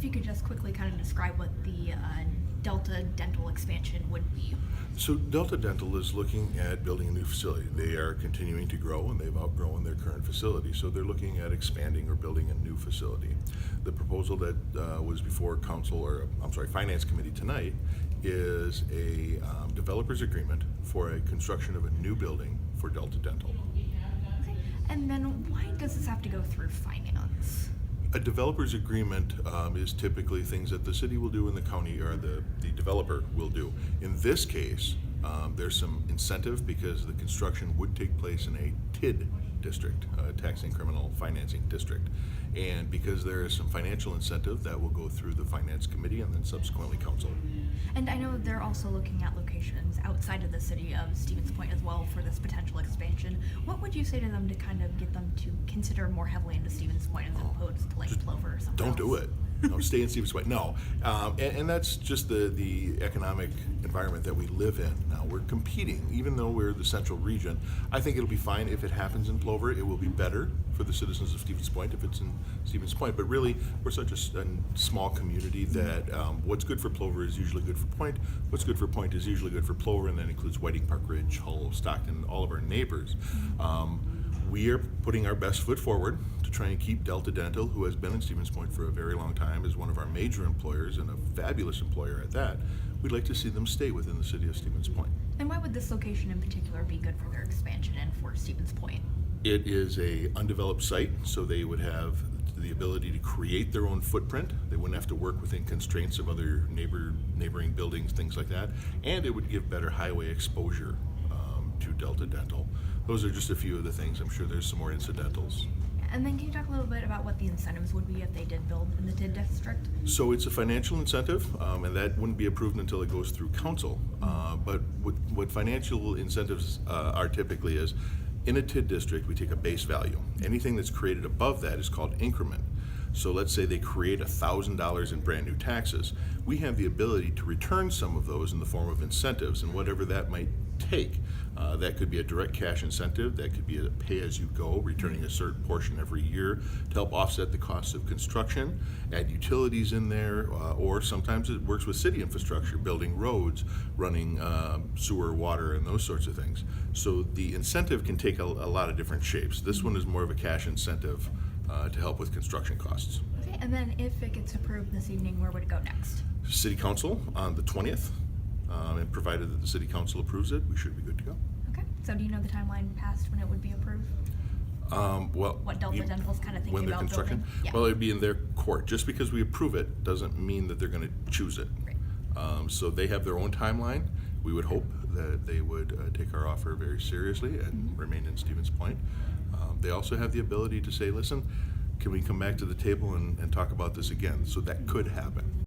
if you could just quickly kind of describe what the Delta Dental expansion would be. So Delta Dental is looking at building a new facility. They are continuing to grow and they've outgrown their current facility. So they're looking at expanding or building a new facility. The proposal that was before Finance Committee tonight is a developer's agreement for a construction of a new building for Delta Dental. Okay. And then why does this have to go through finance? A developer's agreement is typically things that the city will do and the county or the developer will do. In this case, there's some incentive because the construction would take place in a TID district, tax and criminal financing district. And because there is some financial incentive, that will go through the finance committee and then subsequently council. And I know they're also looking at locations outside of the city of Stevens Point as well for this potential expansion. What would you say to them to kind of get them to consider more heavily into Stevens Point as opposed to like Plover or something Don't else? do it. No, stay in Stevens Point. No, and that's just the economic environment that we live in. Now we're competing, even though we're the central region. I think it'll be fine if it happens in Plover. It will be better for the citizens of Stevens Point if it's in Stevens Point. But really, we're such a small community that what's good for Plover is usually good for Point. What's good for Point is usually good for Plover, and that includes Whiting, Park Ridge, Hull, Stockton, all of our neighbors. We are putting our best foot forward to try and keep Delta Dental, who has been in Stevens Point for a very long time, as one of our major employers and a fabulous employer at that. We'd like to see them stay within the city of Stevens Point. And why would this location in particular be good for their expansion and for Stevens Point? It is a undeveloped site, so they would have the ability to create their own footprint. They wouldn't have to work within constraints of other neighboring buildings, things like that. And it would give better highway exposure to Delta Dental. Those are just a few of the things. I'm sure there's some more incidentals. And then can you talk a little bit about what the incentives would be if they did build in the TID district? So it's a financial incentive, and that wouldn't be approved until it goes through council. But what financial incentives are typically is, in a TID district, we take a base value. Anything that's created above that is called increment. So let's say they create $1,000 in brand new taxes. We have the ability to return some of those in the form of incentives, and whatever that might take. That could be a direct cash incentive, that could be a pay-as-you-go, returning a certain portion every year to help offset the costs of construction, add utilities in there, or sometimes it works with city infrastructure, building roads, running sewer, water, and those sorts of things. So the incentive can take a lot of different shapes. This one is more of a cash incentive to help with construction costs. Okay, and then if it gets approved this evening, where would it go next? City Council on the 20th, and provided that the City Council approves it, we should be good to go. Okay, so do you know the timeline past when it would be approved? What Delta Dental's kind of thinking when they're about constructing? building? Yeah. Well, it'd be in their court. Just because we approve it doesn't mean that they're going to choose it. Right. So they have their own timeline. We would hope that they would take our offer very seriously and remain in Stevens Point. They also have the ability to say, listen, can we come back to the table and talk about this again? So that could happen.